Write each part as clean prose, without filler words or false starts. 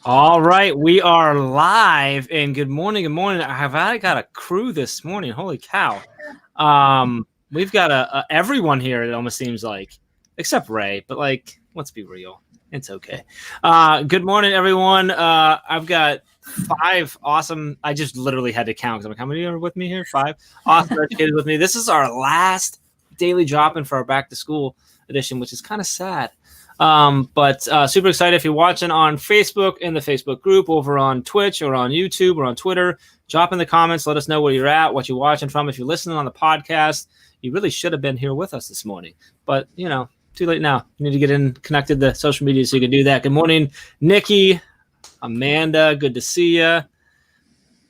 All right, we are live, and good morning. I got a crew this morning. Holy cow! We've got everyone here. It almost seems like, except Ray. But let's be real. It's okay. Good morning, everyone. I've got 5 awesome. I just literally had to count because I'm like, how many are with me here? 5 awesome educators with me. This is our last daily drop-in for our back to school edition, which is kind of sad. But super excited. If you're watching on Facebook, in the Facebook group, over on Twitch or on YouTube or on Twitter, drop in the comments. Let us know where you're at, what you're watching from. If you're listening on the podcast, you really should have been here with us this morning. But, too late now. You need to get in connected to social media so you can do that. Good morning, Nikki, Amanda. Good to see you.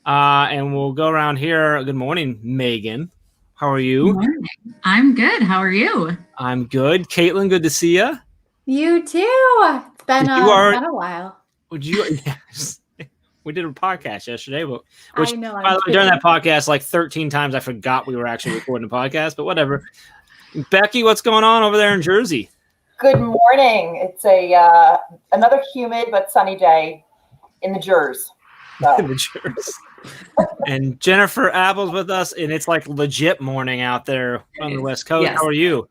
And we'll go around here. Good morning, Megan. How are you? Good morning. I'm good. How are you? I'm good. Caitlin, good to see you. You too. It's been a while. Yes. We did a podcast yesterday, but I know. During that podcast, like 13 times, I forgot we were actually recording a podcast. But whatever. Becky, what's going on over there in Jersey? Good morning. It's another humid but sunny day in the Jers. So. In the Jers. And Jennifer Apple's with us, and it's like legit morning out there on the West Coast. Yes. How are you?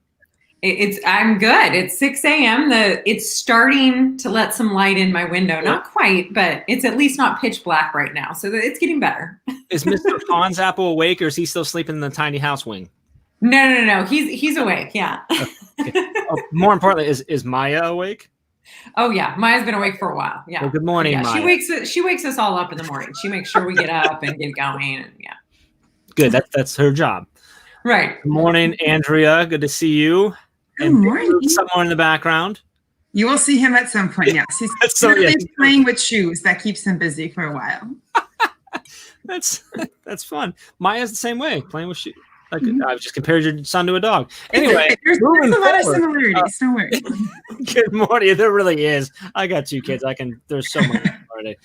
I'm good. It's 6 a.m. It's starting to let some light in my window. Not quite, but it's at least not pitch black right now. So it's getting better. Is Mr. Fonz Apple awake, or is he still sleeping in the tiny house wing? No. He's awake. Yeah. Okay. More importantly, is Maya awake? Oh yeah, Maya's been awake for a while. Yeah. Well, good morning, Maya. She wakes us all up in the morning. She makes sure we get up and get going. And yeah. Good. That's her job. Right. Good morning, Andrea. Good to see you. Good morning. Somewhere in the background. You will see him at some point. Yes, he's playing with shoes. That keeps him busy for a while. That's fun. Maya's the same way, playing with shoes. I've just compared your son to a dog. Anyway, there's a lot of similarities. Don't worry. Good morning. There really is. I got 2 kids. There's so much already.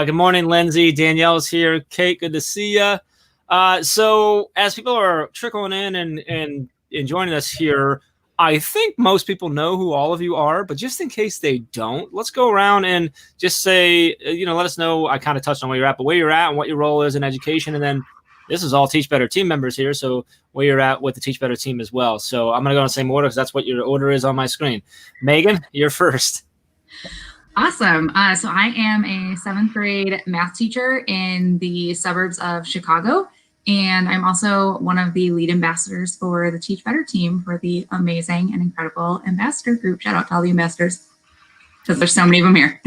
Good morning, Lindsay. Danielle's here. Kate, good to see you. So as people are trickling in and joining us here, I think most people know who all of you are, but just in case they don't, let's go around and just say, let us know. I kind of touched on where you're at, but where you're at and what your role is in education. And then this is all Teach Better team members here, so where you're at with the Teach Better team as well. So I'm going to go in the same order because that's what your order is on my screen. Megan, you're first. Awesome. So I am a 7th grade math teacher in the suburbs of Chicago. And I'm also one of the lead ambassadors for the Teach Better team for the amazing and incredible ambassador group. Shout out to all the ambassadors because there's so many of them here.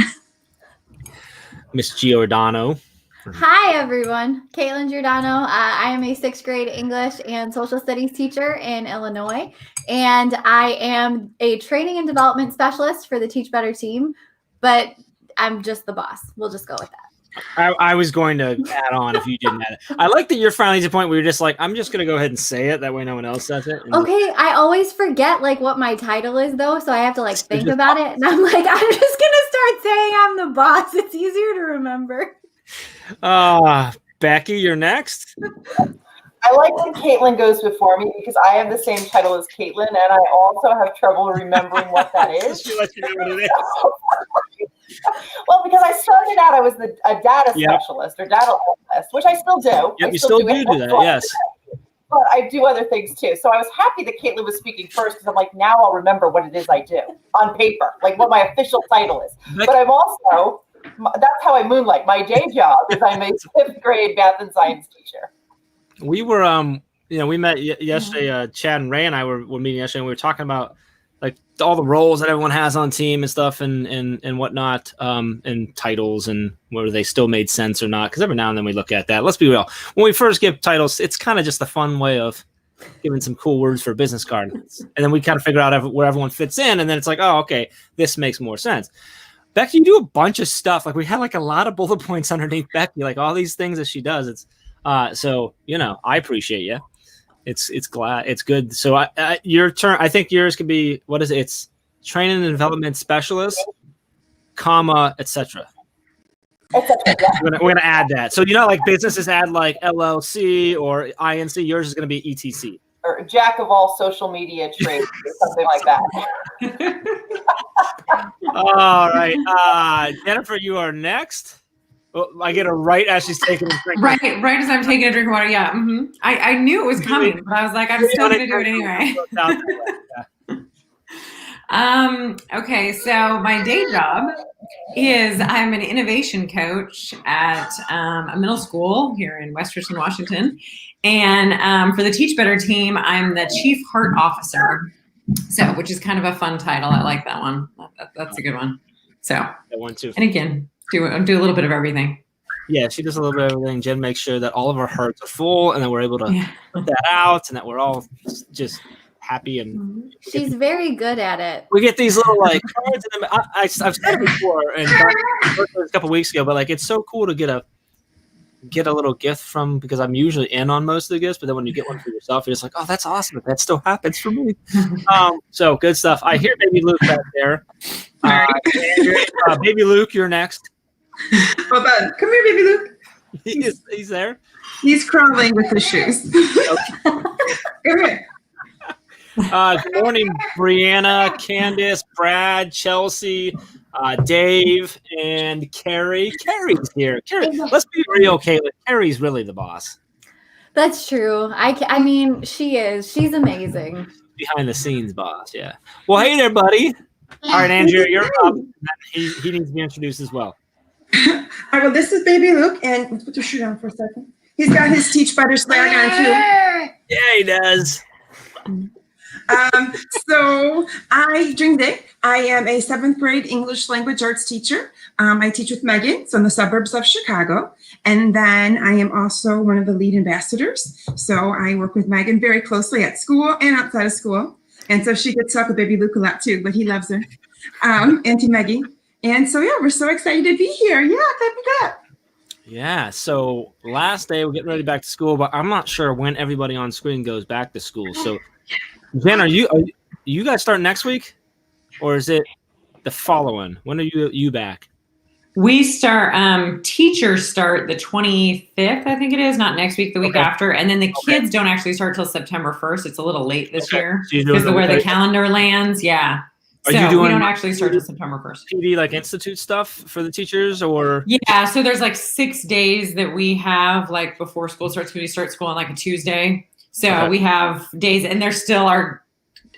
Miss Giordano. Hi, everyone. Caitlin Giordano. I am a 6th grade English and social studies teacher in Illinois. And I am a training and development specialist for the Teach Better team. But I'm just the boss. We'll just go with that. I was going to add on if you didn't add it. I like that you're finally to the point where you're just like, I'm just going to go ahead and say it. That way no one else says it. Okay. I always forget what my title is though. So I have to think about it. And I'm like, I'm just going to start saying I'm the boss. It's easier to remember. Becky, you're next. I like when Caitlin goes before me because I have the same title as Caitlin, and I also have trouble remembering what that is. She lets you know what it is. Well, because I started out, I was a data specialist or data analyst, which I still do. Yep, you still do that, yes. But I do other things too. So I was happy that Caitlin was speaking first because I'm like, now I'll remember what it is I do on paper, what my official title is. But I'm also, that's how I moonlight. My day job is I'm a 5th grade math and science teacher. We were, we met yesterday. Chad and Ray and I were meeting yesterday, and we were talking about all the roles that everyone has on team and stuff and whatnot, and titles and whether they still made sense or not. Because every now and then we look at that. Let's be real. When we first give titles, it's kind of just a fun way of giving some cool words for a business card, and then we kind of figure out where everyone fits in, and then it's like, oh, okay, this makes more sense. Becky, you do a bunch of stuff. We had a lot of bullet points underneath Becky, all these things that she does. It's so I appreciate you. It's good. So your turn. I think yours could be, what is it? It's training and development specialist, comma, etc. We're gonna add that. So businesses add LLC or INC. Yours is gonna be ETC. Or jack of all social media trades or something like that. All right. Jennifer, you are next. Oh, I get her right as she's taking a drink. Right as I'm taking a drink of water. Yeah. I knew it was coming, but I was like, I'm still going to do it anyway. Okay. So my day job is I'm an innovation coach at a middle school here in West Richland, Washington. And for the Teach Better team, I'm the Chief Heart Officer. So, which is kind of a fun title. I like that one. That's a good one. So, that one too. And again, do a little bit of everything. Yeah, she does a little bit of everything. Jen makes sure that all of our hearts are full and that we're able to put that out and that we're all just happy. And she's very good at it. We get these little like cards. And I've said it before and a couple of weeks ago, but like it's so cool to get a little gift from, because I'm usually in on most of the gifts, but then when you get one for yourself, you're just like, oh, that's awesome. If that still happens for me. So good stuff. I hear Baby Luke back there. Baby Luke, you're next. Hold on. Come here, Baby Luke. He's there. He's crawling with his shoes. Come here. Good morning, Brianna, Candace, Brad, Chelsea, Dave, and Carrie. Carrie's here. Carrie, let's be real, Caitlin. Carrie's really the boss. That's true. I mean, she is. She's amazing. Behind the scenes boss, yeah. Well, hey there, buddy. All right, Andrew, you're up. He needs to be introduced as well. All right, well, this is Baby Luke, and let's put your shoe down for a second. He's got his Teach Better swag on, too. Yeah, he does. So during the day, I am a 7th grade English language arts teacher. I teach with Megan, so in the suburbs of Chicago. And then I am also one of the lead ambassadors. So I work with Megan very closely at school and outside of school. And so she gets stuck with Baby Luke a lot too, but he loves her. Auntie Maggie. And so, yeah, we're so excited to be here. Yeah, clap. Yeah, so last day we're getting ready back to school, but I'm not sure when everybody on screen goes back to school. So Jen, are you guys starting next week, or is it the following? When are you back? We start. Teachers start the 25th, I think it is, not next week, the week after, and then the kids don't actually start till September 1st. It's a little late this year because of where the calendar lands. Yeah. We don't actually start till September 1st. PD like institute stuff for the teachers, or? Yeah, so there's like 6 days that we have like before school starts. We start school on like a Tuesday. So we have days, and they're still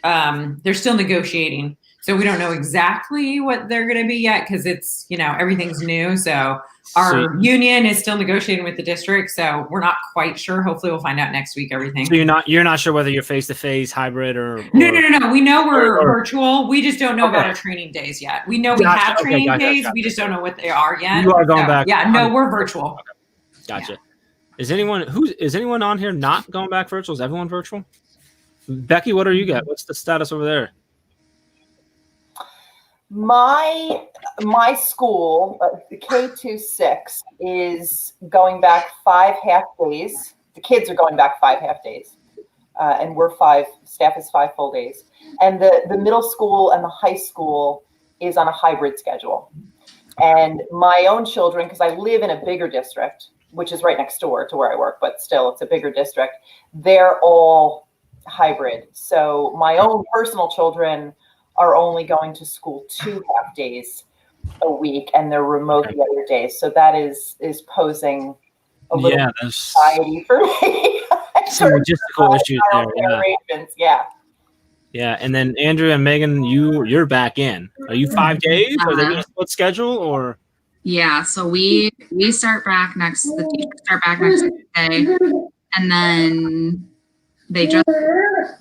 negotiating. So we don't know exactly what they're going to be yet because it's, everything's new. So our union is still negotiating with the district. So we're not quite sure. Hopefully we'll find out next week, everything. So you're not sure whether you're face-to-face, hybrid, or No. We know we're virtual. We just don't know about our training days yet. We know we have training days. We just don't know what they are yet. You are going back. Yeah, no, we're virtual. Okay. Gotcha. Yeah. Is anyone on here not going back virtual? Is everyone virtual? Becky, what are you got? What's the status over there? My school, the K-6, is going back 5 half days. The kids are going back 5 half days, and staff is 5 full days. And the middle school and the high school is on a hybrid schedule. And my own children, because I live in a bigger district, which is right next door to where I work, but still it's a bigger district, they're all hybrid. So my own personal children are only going to school 2 half days a week, and they're remote the other days. So that is posing a little anxiety for me. Some logistical issues there. Yeah, and then Andrew and Megan, you're back in. Are you 5 days? Are they going to split schedule, or? Yeah, so we start back the teachers start back next Tuesday, and then they just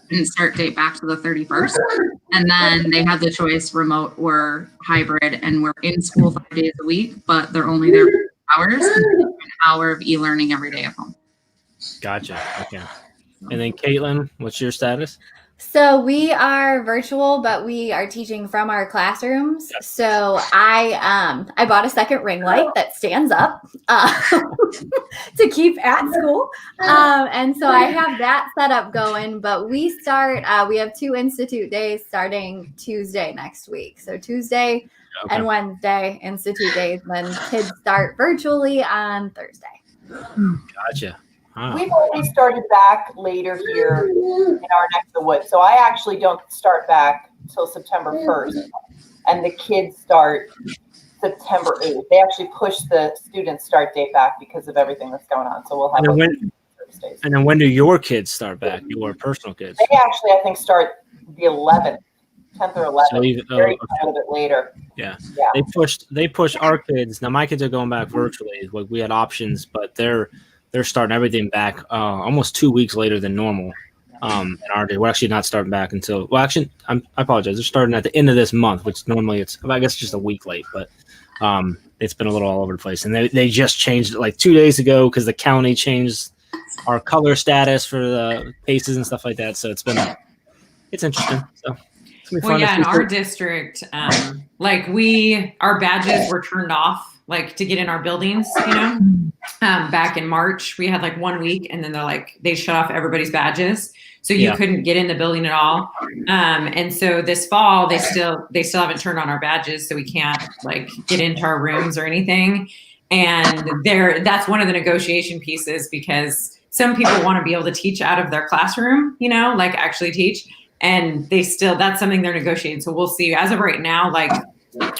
didn't start date back to the 31st. And then they had the choice, remote or hybrid, and we're in school 5 days a week, but they're only there for hours, an hour of e-learning every day at home. Gotcha. Okay. And then Caitlin, what's your status? So we are virtual, but we are teaching from our classrooms. Yep. So I bought a second ring light that stands up to keep at school. And so I have that set up going, but we have 2 institute days starting Tuesday next week. So Tuesday and Wednesday institute days, then kids start virtually on Thursday. Gotcha. Wow. We've already started back later here in our neck of the woods. So I actually don't start back till September 1st. and the kids start September 8th. They actually pushed the student start date back because of everything that's going on. So we'll have. And then when do your kids start back? Your personal kids? They actually, I think, start the 11th, 10th or 11th. So even, a little bit later. Yeah. They pushed our kids. Now my kids are going back virtually. Like we had options, but they're starting everything back almost 2 weeks later than normal. And we're actually not starting back until I apologize. They're starting at the end of this month, which normally I guess just a week late, but it's been a little all over the place. And they just changed it like 2 days ago because the county changed our color status for the cases and stuff like that. So it's interesting. So it's gonna be fun. Yeah, in our district, our badges were turned off, like to get in our buildings, back in March. We had like 1 week, and then they shut off everybody's badges, so you couldn't get in the building at all. And so this fall, they still haven't turned on our badges, so we can't get into our rooms or anything. And that's one of the negotiation pieces, because some people want to be able to teach out of their classroom, actually teach. And that's something they're negotiating. So we'll see. As of right now,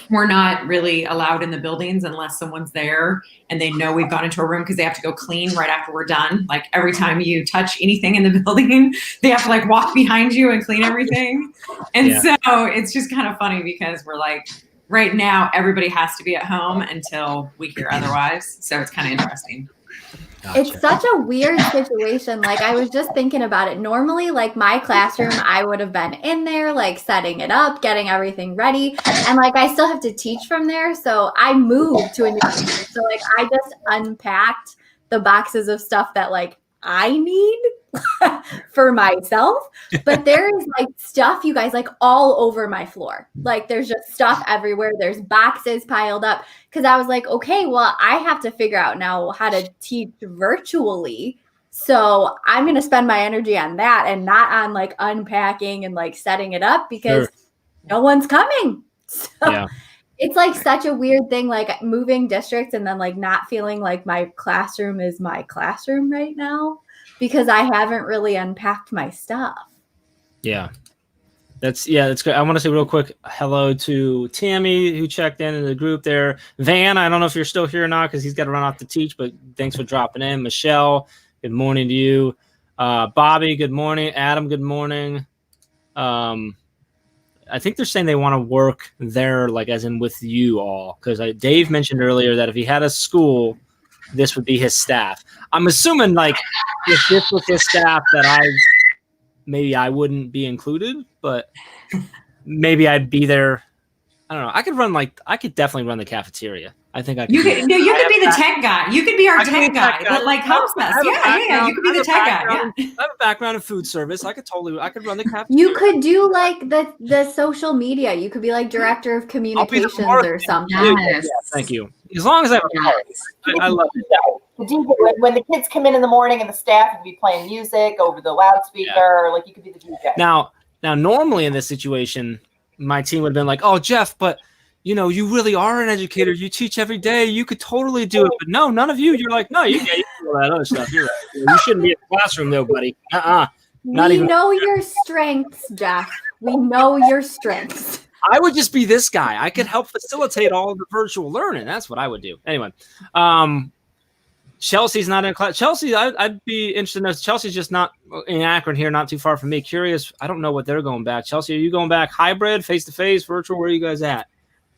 we're not really allowed in the buildings unless someone's there and they know we've gone into a room, because they have to go clean right after we're done. Like every time you touch anything in the building, they have to walk behind you and clean everything. And so it's just kind of funny because we're right now, everybody has to be at home until we hear otherwise. So it's kind of interesting. Gotcha. It's such a weird situation. I was just thinking about it. Normally, my classroom, I would have been in there, setting it up, getting everything ready. And I still have to teach from there. So I moved to a new teacher. So I just unpacked the boxes of stuff that I need for myself. But there is stuff, you guys, all over my floor. There's just stuff everywhere. There's boxes piled up. Because I was okay, well, I have to figure out now how to teach virtually. So I'm going to spend my energy on that and not on unpacking and setting it up, because no one's coming. So it's such a weird thing, moving districts and then not feeling my classroom is my classroom right now, because I haven't really unpacked my stuff. Yeah. That's good. I want to say real quick hello to Tammy, who checked in the group there. Van, I don't know if you're still here or not, because he's got to run off to teach, but thanks for dropping in. Michelle, good morning to you. Bobby, good morning. Adam, good morning. I think they're saying they want to work there, as in with you all, because Dave mentioned earlier that if he had a school, this would be his staff. I'm assuming if this was his staff that maybe I wouldn't be included, but maybe I'd be there. I don't know. I could definitely run the cafeteria. I think I could. You could be the tech guy. You could be our tech guy that helps us. Yeah. You could be the tech guy. Yeah. I have a background in food service. I could run the cafeteria. You could do the social media. You could be director of communications or something. Yes. Thank you. As long as I love it. When the kids come in the morning and the staff would be playing music over the loudspeaker, you could be the DJ. Now, normally in this situation, my team would have been "Oh, Jeff, but you really are an educator. You teach every day. You could totally do it." But no, none of you. You're no, you can do all that other stuff. You're right. You shouldn't be in the classroom though, buddy. We know your strengths, Jeff. We know your strengths. I would just be this guy. I could help facilitate all of the virtual learning. That's what I would do. Anyway, Chelsea's not in class. Chelsea, I'd be interested in this. Chelsea's just not in Akron here, not too far from me. Curious. I don't know what they're going back. Chelsea, are you going back hybrid, face-to-face, virtual? Where are you guys at?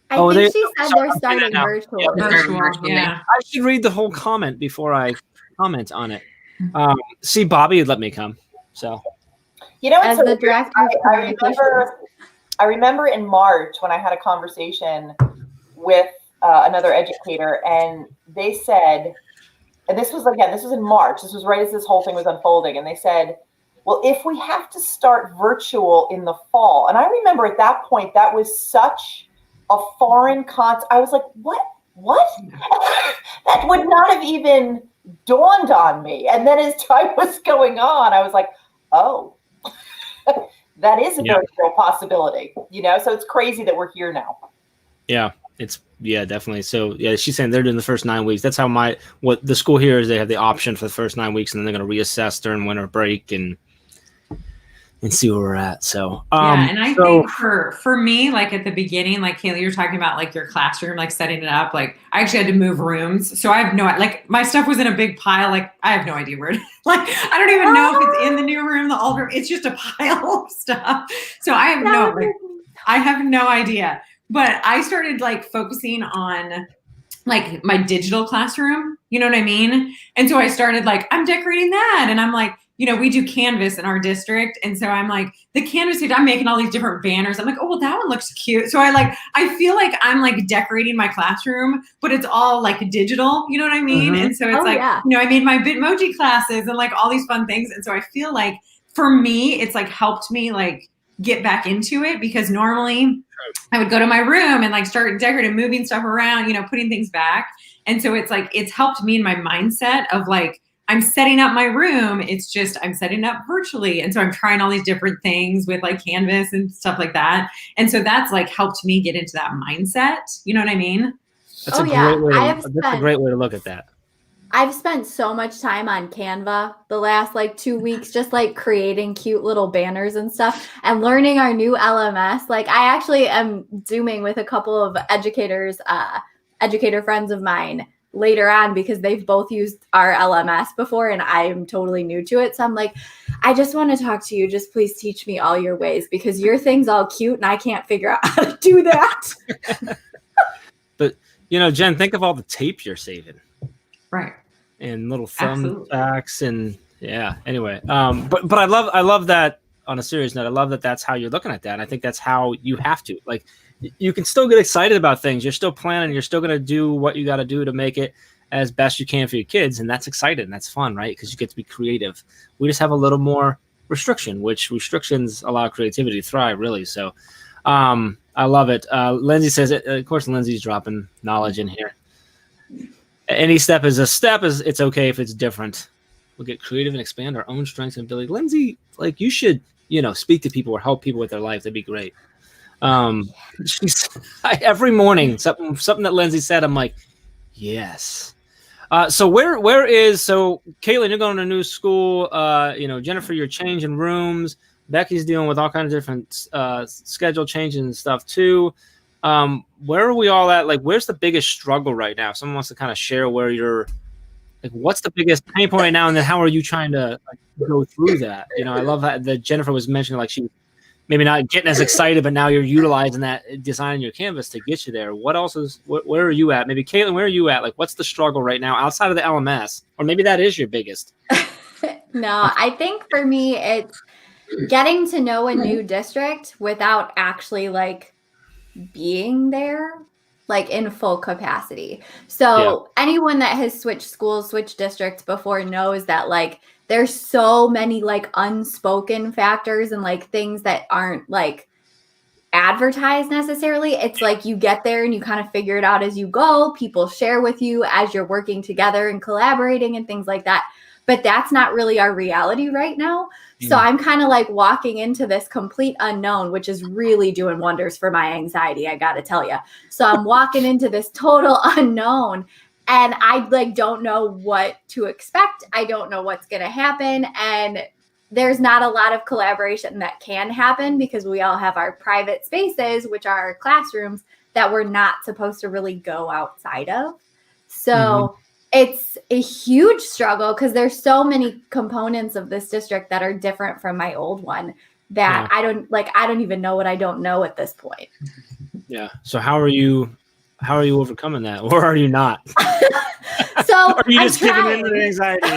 I think she said they're starting virtual. Yeah. I should read the whole comment before I comment on it. See, Bobby would let me come. So, as the director of communications. I remember in March when I had a conversation with another educator, and they said, and this was in March. This was right as this whole thing was unfolding, and they said, well, if we have to start virtual in the fall, and I remember at that point that was such a foreign concept. I was like, what? That would not have even dawned on me. And then as time was going on, I was like, oh, that is a very real possibility, so it's crazy that we're here now. Yeah, definitely. So she's saying they're doing the first 9 weeks. That's how what the school here is. They have the option for the first 9 weeks, and then they're going to reassess during winter break. And and see where we're at. So yeah, and I think for me, like at the beginning, like Kayla, you're talking about like your classroom, like setting it up. Like I actually had to move rooms, so I have no like my stuff was in a big pile. Like I have no idea where. Like I don't even know if it's in the new room, the old room. It's just a pile of stuff. So I have no idea. But I started like focusing on like my digital classroom, you know what I mean? And so I started like, I'm decorating that. And I'm like, you know, we do Canvas in our district. And so I'm like, the Canvas, I'm making all these different banners. I'm like, oh, well, that one looks cute. So I feel like I'm like decorating my classroom, but it's all like digital, you know what I mean? And so it's you know, I made my Bitmoji classes and like all these fun things. And so I feel like for me, it's like helped me like get back into it, because normally I would go to my room and like start decorating, moving stuff around, you know, putting things back. And so it's like, it's helped me in my mindset of like, I'm setting up my room. It's just, I'm setting up virtually. And so I'm trying all these different things with like Canvas and stuff like that. And so that's like helped me get into that mindset. You know what I mean? That's a great way to look at that. I've spent so much time on Canva the last like 2 weeks, just like creating cute little banners and stuff and learning our new LMS. Like I actually am Zooming with a couple of educator friends of mine later on, because they've both used our LMS before and I'm totally new to it. So I'm like, I just want to talk to you. Just please teach me all your ways, because your thing's all cute and I can't figure out how to do that. But, you know, Jen, think of all the tape you're saving. Right. And little thumbtacks and yeah. Anyway, but I love that. On a serious note, I love that that's how you're looking at that. And I think that's how you have to. Like, you can still get excited about things. You're still planning. You're still going to do what you got to do to make it as best you can for your kids, and that's exciting. That's fun, right? Because you get to be creative. We just have a little more restriction, which restrictions allow creativity to thrive, really. So, I love it. Lindsay says it. Of course, Lindsay's dropping knowledge in here. Any step is a step. It's okay if it's different. We'll get creative and expand our own strengths and ability. Lindsay, like, you should, you know, speak to people or help people with their life. That'd be great. Every morning, something that Lindsay said, I'm like, yes. So Caitlin, you're going to a new school. You know, Jennifer, you're changing rooms. Becky's dealing with all kinds of different schedule changes and stuff too. Where are we all at? Like, where's the biggest struggle right now? If someone wants to kind of share where you're, like, what's the biggest pain point right now, and then how are you trying to go through that? You know, I love that Jennifer was mentioning, like, she maybe not getting as excited, but now you're utilizing that, designing your canvas to get you there. What else is? Where are you at? Maybe Caitlin, where are you at? Like, what's the struggle right now outside of the LMS, or maybe that is your biggest? No, I think for me, it's getting to know a new district without actually like being there, like in full capacity. So anyone that has switched schools, switched districts before knows that like there's so many like unspoken factors and like things that aren't like advertised necessarily. It's like you get there and you kind of figure it out as you go. People share with you as you're working together and collaborating and things like that. But that's not really our reality right now. So I'm kind of like walking into this complete unknown, which is really doing wonders for my anxiety, I got to tell you. So I'm walking into this total unknown and I like don't know what to expect. I don't know what's going to happen. And there's not a lot of collaboration that can happen because we all have our private spaces, which are our classrooms that we're not supposed to really go outside of. So it's a huge struggle because there's so many components of this district that are different from my old one that I don't even know what I don't know at this point. Yeah. So how are you overcoming that, or are you not? So are you just I'm giving in to the anxiety?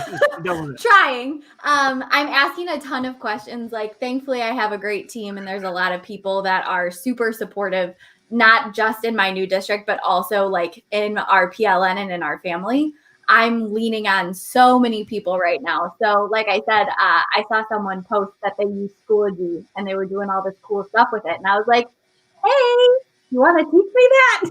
Trying. I'm asking a ton of questions. Like, thankfully, I have a great team, and there's a lot of people that are super supportive, not just in my new district, but also like in our PLN and in our family. I'm leaning on so many people right now. So like I said, I saw someone post that they used Schoology and they were doing all this cool stuff with it. And I was like, hey, you want to teach me that?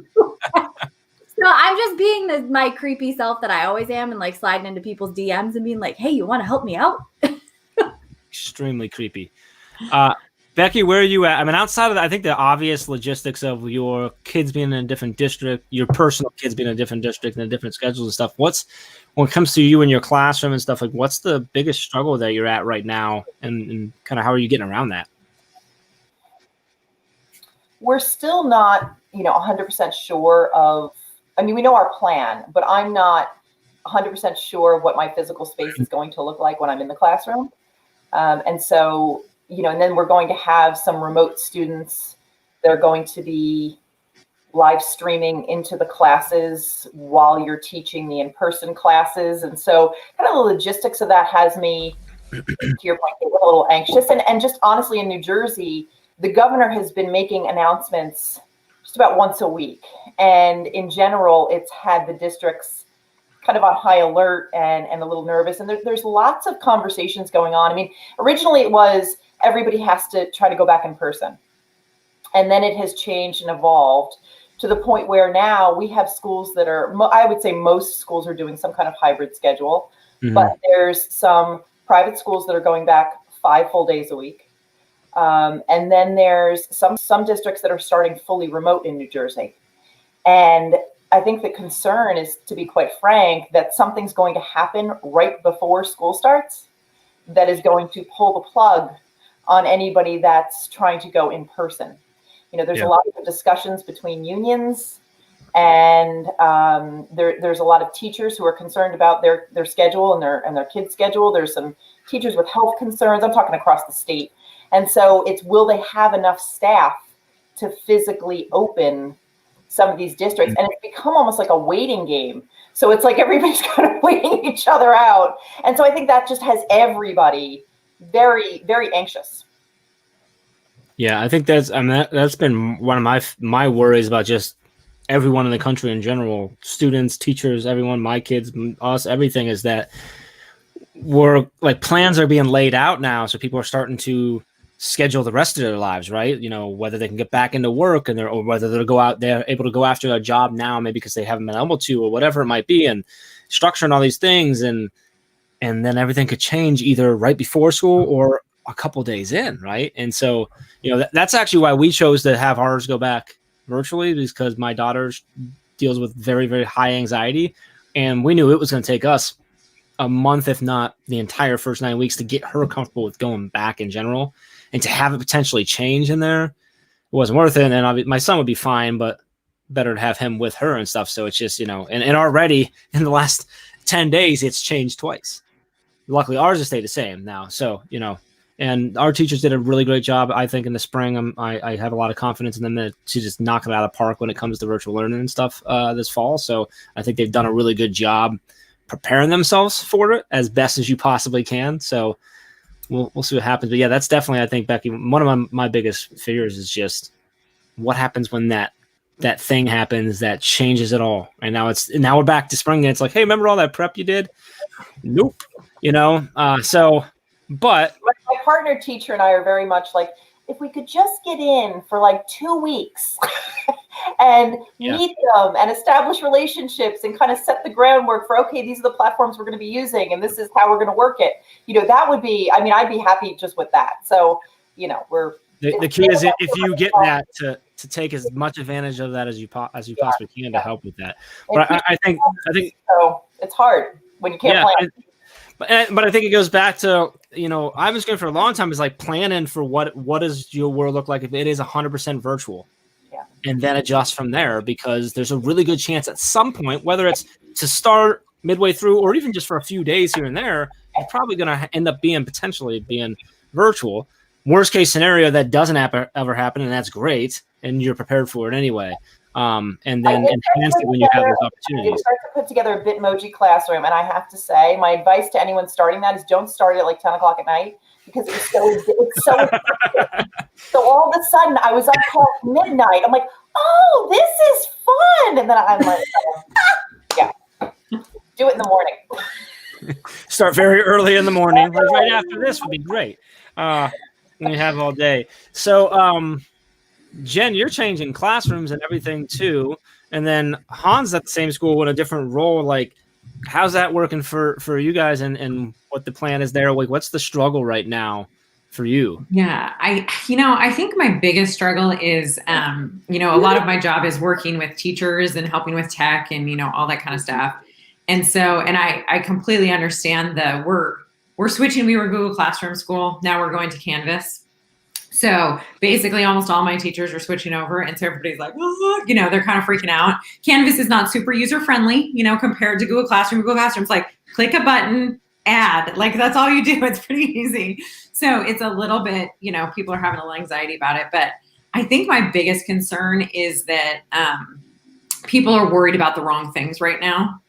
So I'm just being my creepy self that I always am and like sliding into people's DMs and being like, hey, you want to help me out? Extremely creepy. Becky, where are you at? I mean, outside of that, I think the obvious logistics of your kids being in a different district, your personal kids being in a different district and a different schedules and stuff. When it comes to you and your classroom and stuff, like what's the biggest struggle that you're at right now, and kind of how are you getting around that? We're still not, 100% sure of. I mean, we know our plan, but I'm not 100% sure what my physical space is going to look like when I'm in the classroom, and so. And then we're going to have some remote students. They're going to be live streaming into the classes while you're teaching the in-person classes. And so kind of the logistics of that has me, to your point, a little anxious. And just honestly, in New Jersey, the governor has been making announcements just about once a week. And in general, it's had the districts kind of on high alert and a little nervous. And there's lots of conversations going on. I mean, originally it was, everybody has to try to go back in person. And then it has changed and evolved to the point where now we have schools that are, I would say most schools are doing some kind of hybrid schedule, but there's some private schools that are going back 5 full days a week. And then there's some districts that are starting fully remote in New Jersey. And I think the concern is, to be quite frank, that something's going to happen right before school starts that is going to pull the plug on anybody that's trying to go in person. There's a lot of discussions between unions, and there's a lot of teachers who are concerned about their schedule and their kids' schedule. There's some teachers with health concerns. I'm talking across the state. And so it's, will they have enough staff to physically open some of these districts? And it's become almost like a waiting game. So it's like everybody's kind of waiting each other out. And so I think that just has everybody very, very anxious. Yeah, I think that's been one of my worries about just everyone in the country in general, students, teachers, everyone, my kids, us, everything, is that we're like, plans are being laid out now. So people are starting to schedule the rest of their lives, right? Whether they can get back into work or whether they're able to go after a job now, maybe because they haven't been able to, or whatever it might be, and structuring all these things. And then everything could change either right before school or a couple days in, right? And so, that's actually why we chose to have ours go back virtually, because my daughter deals with very, very high anxiety. And we knew it was going to take us a month, if not the entire first 9 weeks, to get her comfortable with going back in general, and to have it potentially change in there. It wasn't worth it. And my son would be fine, but better to have him with her and stuff. So it's just, and already in the last 10 days, it's changed twice. Luckily, ours has stayed the same now. So, and our teachers did a really great job, I think, in the spring. I have a lot of confidence in them to just knock it out of the park when it comes to virtual learning and stuff this fall. So I think they've done a really good job preparing themselves for it as best as you possibly can. So we'll see what happens. But yeah, that's definitely, I think, Becky, one of my biggest fears is just what happens when that thing happens that changes it all. And now we're back to spring, and it's like, hey, remember all that prep you did? Nope. But my partner teacher and I are very much like, if we could just get in for like 2 weeks and meet them and establish relationships and kind of set the groundwork for, okay, these are the platforms we're going to be using and this is how we're going to work it. That would be, I'd be happy just with that. So, the key is if you get that to take as much advantage of that as you possibly can to help with that. But I think so. It's hard when you can't plan. But I think it goes back to, I've been going for a long time, is like planning for what does your world look like if it is 100% virtual, and then adjust from there, because there's a really good chance at some point, whether it's to start midway through or even just for a few days here and there, you're probably going to end up potentially being virtual. Worst case scenario, that doesn't ever happen, and that's great, and you're prepared for it anyway. And then enhance it when you have those opportunities. I start to put together a Bitmoji classroom, and I have to say, my advice to anyone starting that is don't start it at like 10 o'clock at night, because it's so So all of a sudden, I was up past midnight. I'm like, oh, this is fun, and then I'm like, do it in the morning. Start very early in the morning, like right after this would be great. When you have all day. So, Jen, you're changing classrooms and everything too. And then Hans at the same school with a different role. Like, how's that working for you guys, and what the plan is there? Like, what's the struggle right now for you? Yeah, I think my biggest struggle is, a lot of my job is working with teachers and helping with tech and, all that kind of stuff. And so, and I completely understand we're switching. We were Google Classroom school. Now we're going to Canvas. So basically almost all my teachers are switching over. And so everybody's like, oh, they're kind of freaking out. Canvas is not super user friendly, compared to Google Classroom. Google Classroom's like, click a button, add, like that's all you do. It's pretty easy. So it's a little bit, people are having a little anxiety about it. But I think my biggest concern is that people are worried about the wrong things right now.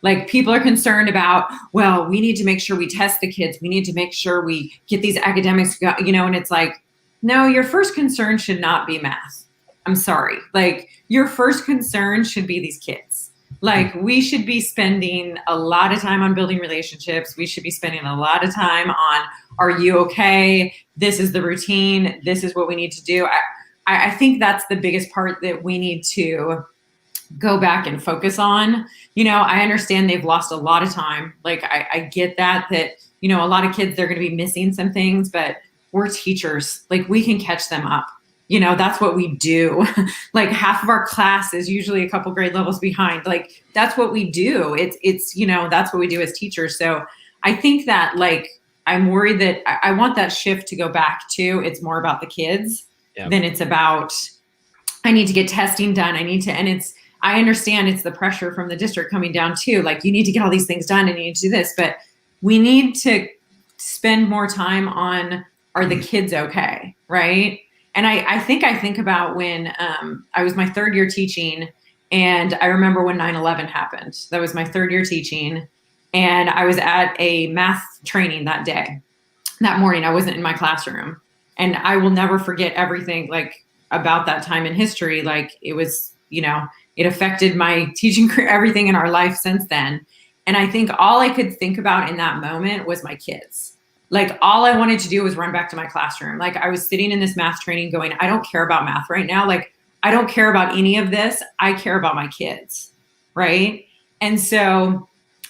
Like people are concerned about, well, we need to make sure we test the kids. We need to make sure we get these academics, and it's like, no, your first concern should not be math. I'm sorry. Like your first concern should be these kids. Like we should be spending a lot of time on building relationships. We should be spending a lot of time on, are you okay? This is the routine. This is what we need to do. I think that's the biggest part that we need to go back and focus on. I understand they've lost a lot of time. Like I get that, a lot of kids, they're going to be missing some things, but we're teachers. Like we can catch them up. That's what we do. Like half of our class is usually a couple grade levels behind. Like that's what we do. It's that's what we do as teachers. So I think that like, I'm worried that I want that shift to go back to, it's more about the kids than it's about, I need to get testing done. I understand it's the pressure from the district coming down too. Like you need to get all these things done and you need to do this, but we need to spend more time on, are the kids okay? Right. And I think about when I was my third year teaching, and I remember when 9/11 happened. That was my third year teaching, and I was at a math training that morning. I wasn't in my classroom, and I will never forget everything like about that time in history. Like it was, it affected my teaching career, everything in our life since then. And I think all I could think about in that moment was my kids. Like all I wanted to do was run back to my classroom. Like I was sitting in this math training going, I don't care about math right now. Like I don't care about any of this. I care about my kids. Right. And so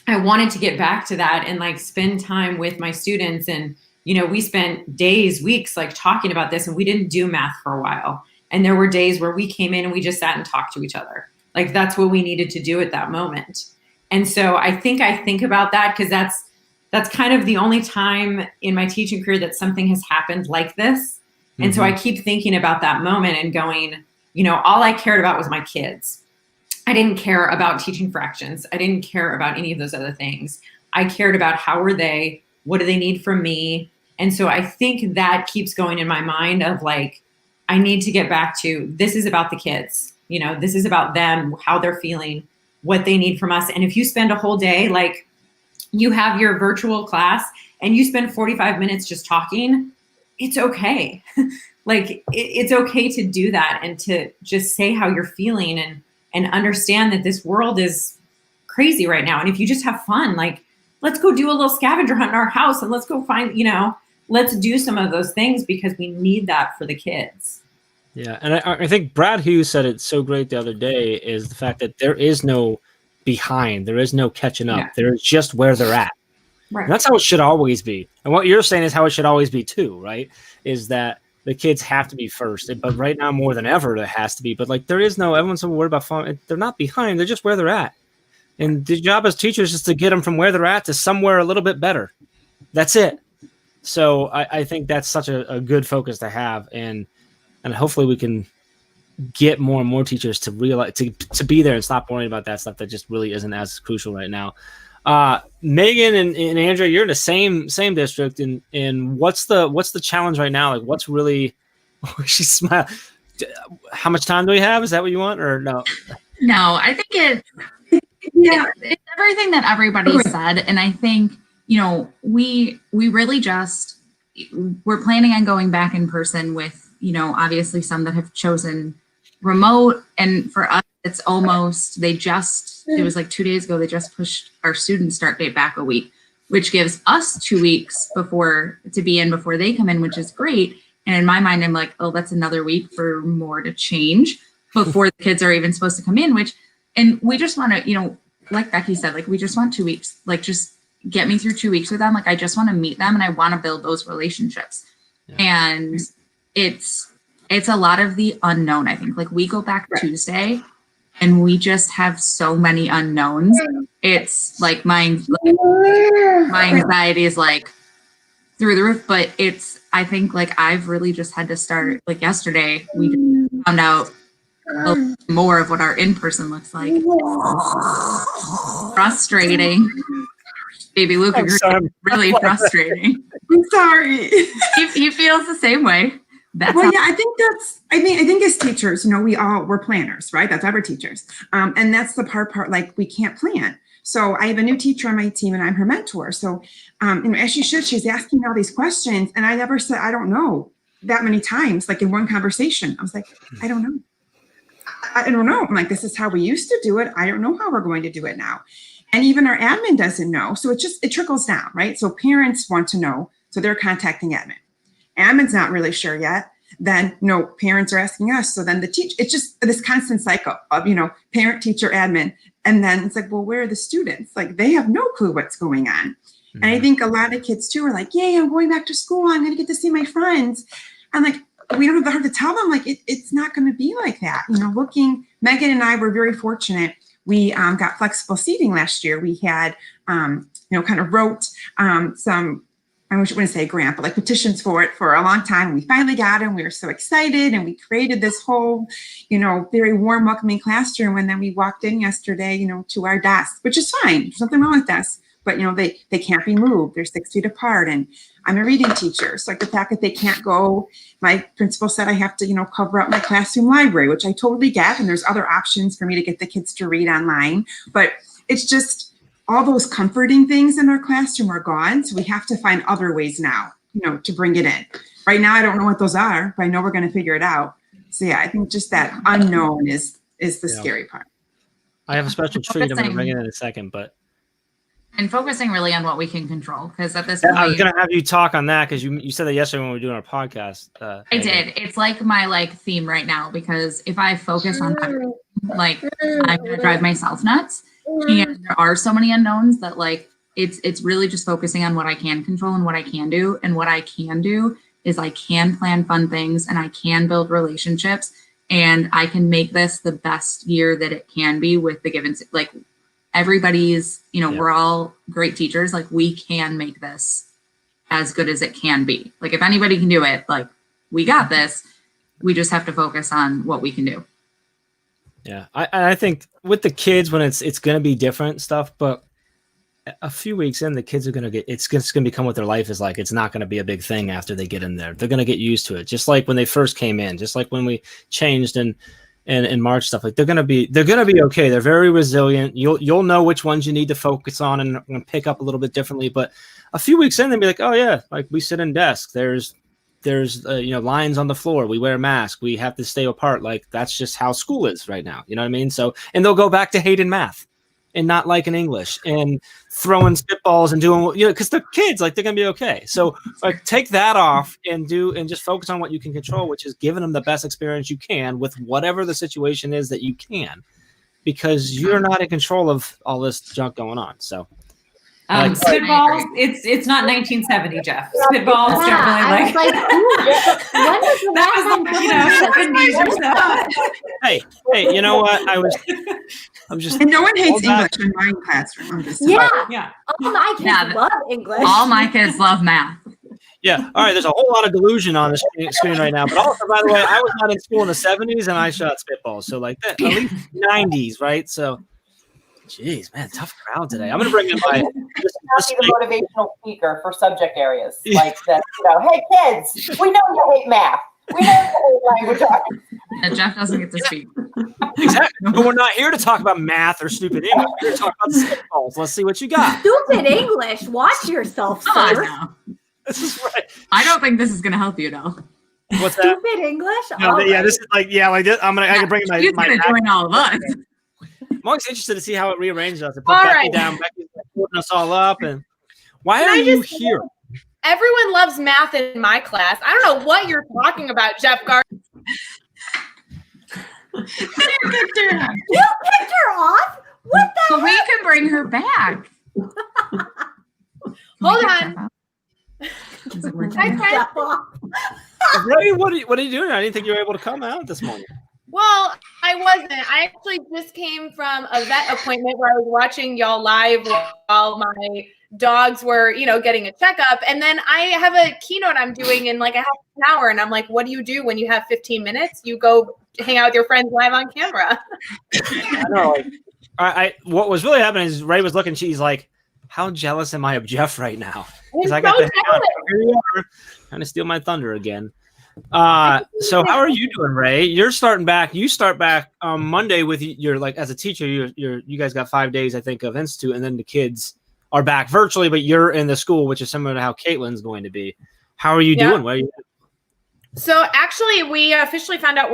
I wanted to get back to that and like spend time with my students. And, we spent days, weeks, like talking about this, and we didn't do math for a while. And there were days where we came in and we just sat and talked to each other. Like that's what we needed to do at that moment. And so I think about that because that's kind of the only time in my teaching career that something has happened like this. And so I keep thinking about that moment and going, all I cared about was my kids. I didn't care about teaching fractions. I didn't care about any of those other things. I cared about how were they, what do they need from me? And so I think that keeps going in my mind of like, I need to get back to, this is about the kids. This is about them, how they're feeling, what they need from us. And if you spend a whole day, like you have your virtual class and you spend 45 minutes just talking, it's okay. Like it's okay to do that and to just say how you're feeling and understand that this world is crazy right now. And if you just have fun, like let's go do a little scavenger hunt in our house and let's go find, let's do some of those things because we need that for the kids. Yeah. And I think Brad Hughes said it so great the other day is the fact that there is no behind, there is no catching up. Yeah. There's just where they're at. Right. And that's how it should always be. And what you're saying is how it should always be too, right? Is that the kids have to be first. But right now more than ever, it has to be. But like there is no, everyone's so worried about fun. They're not behind. They're just where they're at. And the job as teachers is to get them from where they're at to somewhere a little bit better. That's it. So I think that's such a good focus to have. And hopefully we can get more and more teachers to realize to be there and stop worrying about that stuff that just really isn't as crucial right now. Megan and Andrea, you're in the same district, and what's the challenge right now? Like what's really she smiled. How much time do we have? Is that what you want or no? No, I think it's everything that everybody said. And I think, we really just, we're planning on going back in person with, obviously some that have chosen remote. And for us, it's almost, it was like 2 days ago, they just pushed our student start date back a week, which gives us 2 weeks before they come in, which is great. And in my mind, I'm like, oh, that's another week for more to change before the kids are even supposed to come in, and we just want to, like Becky said, like, we just want 2 weeks, like, just get me through 2 weeks with them. Like, I just want to meet them and I want to build those relationships. And it's a lot of the unknown, I think. Like we go back Tuesday and we just have so many unknowns. It's like my anxiety is like through the roof, but I think like I've really just had to start, like yesterday, we just found out a little more of what our in-person looks like. Frustrating. Baby Luke, you're really frustrating. I'm sorry. He feels the same way. I think as teachers, we're planners, right? That's why we're teachers. And that's the part, like we can't plan. So I have a new teacher on my team and I'm her mentor. So, as she should, she's asking me all these questions. And I never said, I don't know that many times, like in one conversation. I was like, I don't know. I don't know. I'm like, this is how we used to do it. I don't know how we're going to do it now. And even our admin doesn't know. So it trickles down, right? So parents want to know. So they're contacting admin. Admin's not really sure yet. Then, parents are asking us. So then it's just this constant cycle of, parent, teacher, admin. And then it's like, well, where are the students? Like they have no clue what's going on. Mm-hmm. And I think a lot of kids too are like, yay, I'm going back to school. I'm going to get to see my friends. And like, we don't have the heart to tell them, like, it's not going to be like that. Megan and I were very fortunate. We got flexible seating last year. We had, kind of wrote some, I wouldn't say a grant, but like petitions for it for a long time. We finally got them. We were so excited and we created this whole, very warm, welcoming classroom. And then we walked in yesterday, to our desks, which is fine. There's nothing wrong with desks, but they can't be moved. They're 6 feet apart. And I'm a reading teacher. So like the fact that they can't go, my principal said I have to, cover up my classroom library, which I totally get. And there's other options for me to get the kids to read online, but it's just, all those comforting things in our classroom are gone. So we have to find other ways now, to bring it in. Right now, I don't know what those are, but I know we're going to figure it out. So yeah, I think just that unknown is the scary part. I have a special treat. I'm going to bring it in a second, but. And focusing really on what we can control. Because at this point. I was going to have you talk on that because you said that yesterday when we were doing our podcast. I did. It's like my theme right now because if I focus on that, I'm going to drive myself nuts. And there are so many unknowns that it's really just focusing on what I can control and what I can do. And what I can do is I can plan fun things and I can build relationships and I can make this the best year that it can be with the given, everybody's, we're all great teachers. Like we can make this as good as it can be. Like if anybody can do it, we got this. We just have to focus on what we can do. Yeah, I think with the kids when it's going to be different stuff, but a few weeks in, the kids are going to it's going to become what their life is like. It's not going to be a big thing after they get in there. They're going to get used to it, just like when they first came in, just like when we changed and March stuff. Like they're going to be okay. They're very resilient. You'll know which ones you need to focus on and pick up a little bit differently. But a few weeks in, they'll be like, oh yeah, like we sit in desks. There's lines on the floor. We wear masks. We have to stay apart. Like that's just how school is right now. You know what I mean? So, and they'll go back to hating math and not liking English and throwing spitballs and doing, because they're kids, they're going to be okay. So take that off and just focus on what you can control, which is giving them the best experience you can with whatever the situation is that you can, because you're not in control of all this junk going on. So. Spitballs, it's not 1970, Jeff. Spitballs don't really when was the last time? Hey, you know what? I'm just. And no one hates English in my classroom. Yeah. All my kids love English. All my kids love math. Yeah. All right. There's a whole lot of delusion on the screen right now. But also, by the way, I was not in school in the 70s and I shot spitballs. So at least 90s, right? So. Jeez, man, tough crowd today. I'm going to bring in my... the motivational speaker for subject areas like that. Hey, kids, we know you hate math. We know you hate language arts. And Jeff doesn't get to speak. Exactly. But we're not here to talk about math or stupid English. We're here to talk about spitballs. Let's see what you got. Stupid English. Watch yourself, sir. This is right. I don't think this is going to help you, though. What's that? Stupid English? No, this is like this. I can bring my... He's going to join all of us. I'm always interested to see how it rearranges us. It put Becky down. Becky's putting us all up. And why are you here? Everyone loves math in my class. I don't know what you're talking about, Jeff Gardner. You picked her off? What the heck? We can bring her back. Hold on. Ray, what are you doing? I didn't think you were able to come out this morning. Well, I wasn't. I actually just came from a vet appointment where I was watching y'all live while my dogs were, getting a checkup. And then I have a keynote I'm doing in like a half an hour. And I'm like, what do you do when you have 15 minutes? You go hang out with your friends live on camera. I know. Like, what was really happening is Ray was looking. She's like, how jealous am I of Jeff right now? Because I got to hang out. Here you are, trying to steal my thunder again. So how are you doing, Ray? You're starting back. You start back on Monday with your, like, as a teacher, you guys got 5 days, I think, of institute, and then the kids are back virtually, but you're in the school, which is similar to how Caitlin's going to be. How are you doing? Where are you? So actually, we officially found out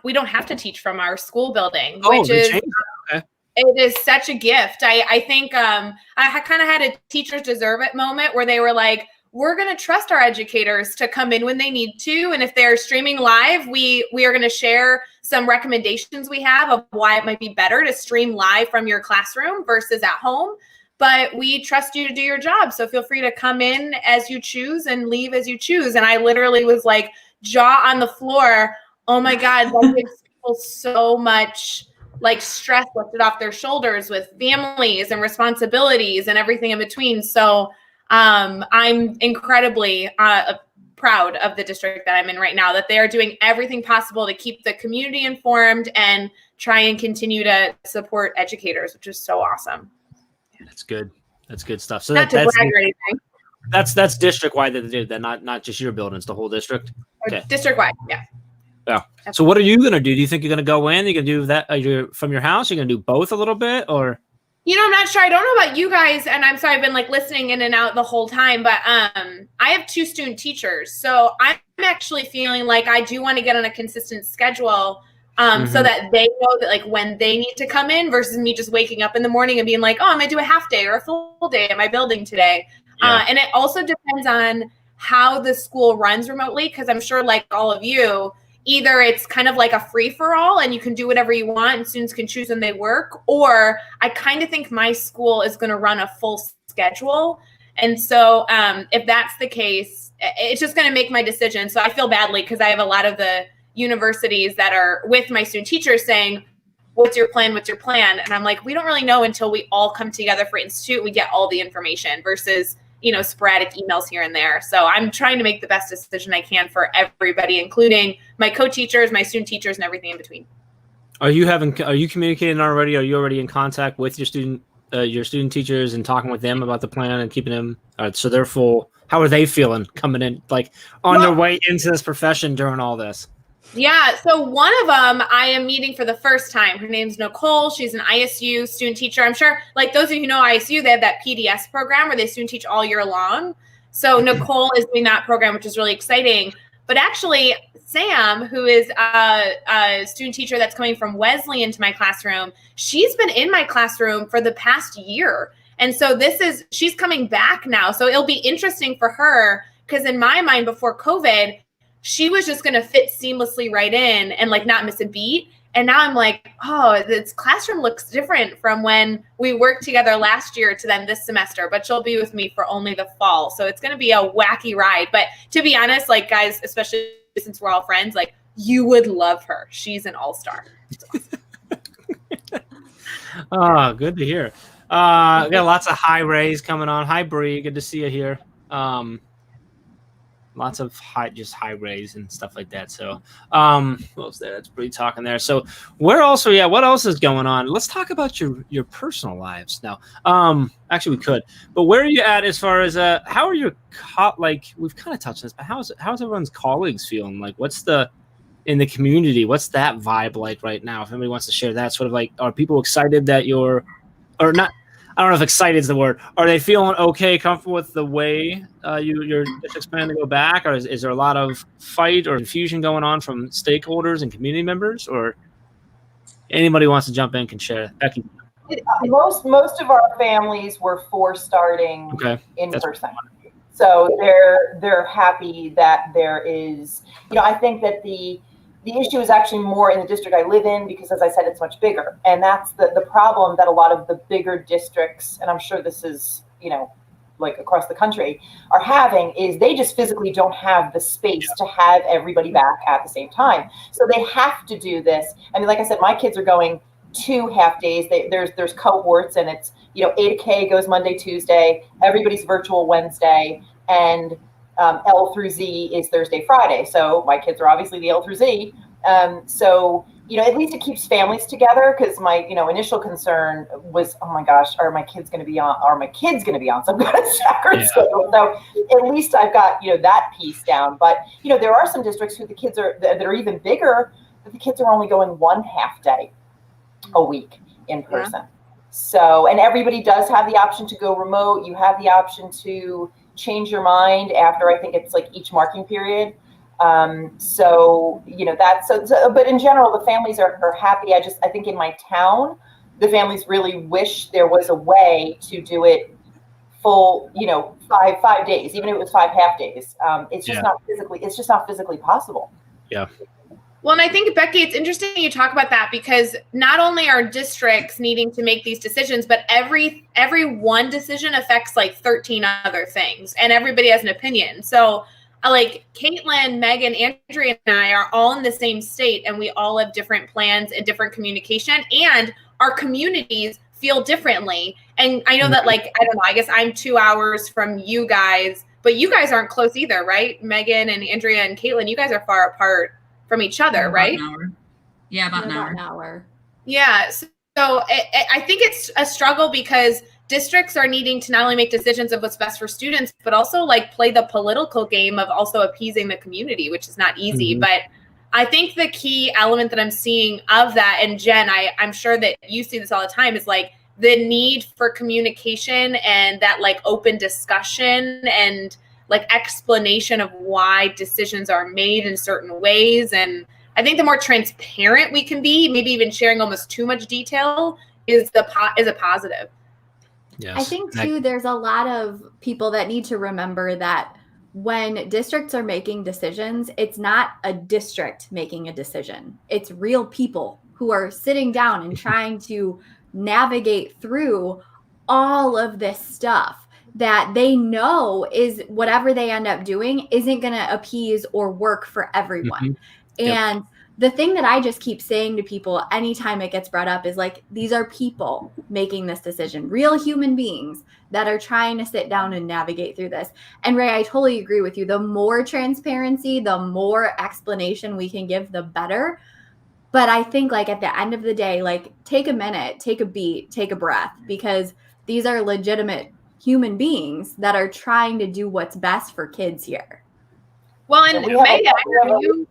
we don't have to teach from our school building, which they is changed it. Okay. It is such a gift. I think I kind of had a teachers deserve it moment where they were like, we're going to trust our educators to come in when they need to. And if they're streaming live, we are going to share some recommendations we have of why it might be better to stream live from your classroom versus at home. But we trust you to do your job. So feel free to come in as you choose and leave as you choose. And I literally was like jaw on the floor. Oh my God, that gives people so much like stress lifted off their shoulders with families and responsibilities and everything in between. So I'm incredibly proud of the district that I'm in right now, that they are doing everything possible to keep the community informed and try and continue to support educators, which is so awesome. Yeah, that's good. That's good stuff. So Not to brag or anything. That's district-wide that they did that, not just your building, it's the whole district? Okay. District-wide, yeah. Yeah. So what are you going to do? Do you think you're going to go in? You're going to do that from your house? You're going to do both a little bit, or? I'm not sure. I don't know about you guys, and I'm sorry, I've been like listening in and out the whole time, but I have 2 student teachers. So I'm actually feeling like I do want to get on a consistent schedule so that they know that like when they need to come in versus me just waking up in the morning and being like, oh, I'm going to do a half day or a full day at my building today. Yeah. And it also depends on how the school runs remotely, because I'm sure like all of you, either it's kind of like a free-for-all and you can do whatever you want and students can choose when they work, or I kind of think my school is going to run a full schedule. And so if that's the case, it's just going to make my decision. So I feel badly because I have a lot of the universities that are with my student teachers saying, what's your plan? What's your plan? And I'm like, we don't really know until we all come together for institute. We get all the information versus sporadic emails here and there. So I'm trying to make the best decision I can for everybody, including my co-teachers, my student teachers, and everything in between. Are you communicating already? Are you already in contact with your student teachers and talking with them about the plan and keeping them so they're full? How are they feeling coming in, like on their way into this profession during all this? Yeah, so one of them I am meeting for the first time. Her name's Nicole. She's an ISU student teacher. I'm sure, like those of you who know ISU, they have that PDS program where they student teach all year long. So Nicole is doing that program, which is really exciting. But actually, Sam, who is a student teacher that's coming from Wesleyan into my classroom, she's been in my classroom for the past year. And so she's coming back now. So it'll be interesting for her because in my mind before COVID, she was just going to fit seamlessly right in and like not miss a beat. And now I'm like, oh, this classroom looks different from when we worked together last year to then this semester, but she'll be with me for only the fall. So it's going to be a wacky ride. But to be honest, like guys, especially since we're all friends, like you would love her. She's an all-star. Oh, good to hear. We got lots of high rays coming on. Hi, Bree. Good to see you here. Lots of high rays and stuff like that. So, what was there? That's Bree talking there. So, what else is going on? Let's talk about your personal lives now. Actually, we could, but where are you at as far as how are your we've kind of touched on this, but how's everyone's colleagues feeling? Like, what's in the community? What's that vibe like right now? If anybody wants to share that, sort of like, are people excited that you're, or not? I don't know if excited is the word. Are they feeling okay, comfortable with the way your district's planning to go back? Or is there a lot of fight or confusion going on from stakeholders and community members? Or anybody who wants to jump in can share. Becky. Most of our families were for starting in person. So they're happy that there is, I think that the issue is actually more in the district I live in because, as I said, it's much bigger. And that's the problem that a lot of the bigger districts, and I'm sure this is, like across the country are having is they just physically don't have the space to have everybody back at the same time. So they have to do this. I mean, like I said, my kids are going 2 half days. There's cohorts, and it's, you know, A to K goes Monday, Tuesday, everybody's virtual Wednesday, and L through Z is Thursday, Friday. So my kids are obviously the L through Z. So, you know, at least it keeps families together, because my, you know, initial concern was, oh my gosh, are my kids going to be on some kind of staggered schedule? So at least I've got, you know, that piece down. But, you know, there are some districts who the kids are, that are even bigger, but the kids are only going 1 half day a week in person. Yeah. So, and everybody does have the option to go remote. You have the option to change your mind after, I think it's like each marking period. So, you know, that's, so, but in general, the families are happy. I think in my town, the families really wish there was a way to do it full, you know, five days, even if it was 5 half days. It's just not physically possible. Yeah. Well, and I think, Becky, it's interesting you talk about that, because not only are districts needing to make these decisions, but every one decision affects like 13 other things, and everybody has an opinion. So like Caitlin, Megan, Andrea, and I are all in the same state, and we all have different plans and different communication, and our communities feel differently. And I know that, like, I don't know, I guess I'm 2 hours from you guys, but you guys aren't close either, right? Megan and Andrea and Caitlin, you guys are far apart from each other, right? Yeah, about an hour. Yeah. So I think it's a struggle, because districts are needing to not only make decisions of what's best for students, but also like play the political game of also appeasing the community, which is not easy. But I think the key element that I'm seeing of that, and Jen, I'm sure that you see this all the time, is like the need for communication and that like open discussion and like explanation of why decisions are made in certain ways. And I think the more transparent we can be, maybe even sharing almost too much detail, is a positive. Yes. I think too, there's a lot of people that need to remember that when districts are making decisions, it's not a district making a decision. It's real people who are sitting down and trying to navigate through all of this stuff that they know is whatever they end up doing isn't going to appease or work for everyone. And the thing that I just keep saying to people anytime it gets brought up is like, these are people making this decision, real human beings that are trying to sit down and navigate through this. And Ray, I totally agree with you. The more transparency, the more explanation we can give, the better. But I think like at the end of the day, like take a minute, take a beat, take a breath, because these are legitimate human beings that are trying to do what's best for kids here. Well, and Megan,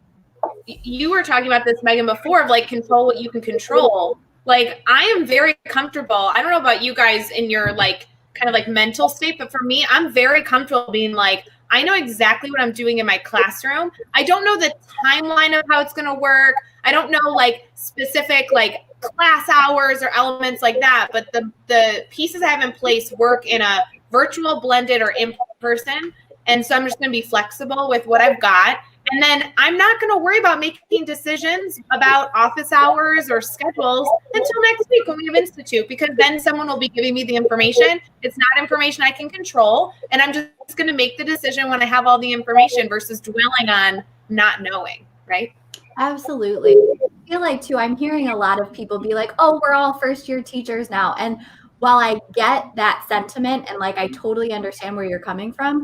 you were talking about this, Megan, before, of like control what you can control. Like I am very comfortable. I don't know about you guys in your like kind of like mental state, but for me, I'm very comfortable being like, I know exactly what I'm doing in my classroom. I don't know the timeline of how it's going to work. I don't know like specific like class hours or elements like that, but the pieces I have in place work in a virtual, blended, or in person. And so I'm just going to be flexible with what I've got. And then I'm not going to worry about making decisions about office hours or schedules until next week when we have Institute, because then someone will be giving me the information. It's not information I can control. And I'm just going to make the decision when I have all the information versus dwelling on not knowing, right? Absolutely. I feel like too, I'm hearing a lot of people be like, oh, we're all first year teachers now. And while I get that sentiment and like I totally understand where you're coming from,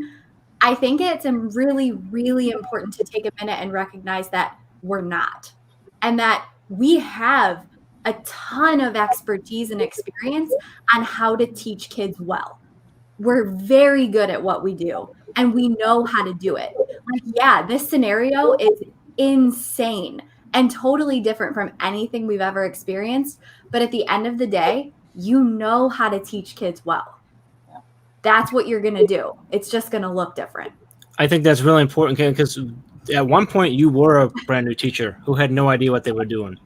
I think it's really, really important to take a minute and recognize that we're not, and that we have a ton of expertise and experience on how to teach kids well. We're very good at what we do, and we know how to do it. Like, yeah, this scenario is insane and totally different from anything we've ever experienced. But at the end of the day, you know how to teach kids well. That's what you're going to do. It's just going to look different. I think that's really important, because at one point you were a brand new teacher who had no idea what they were doing.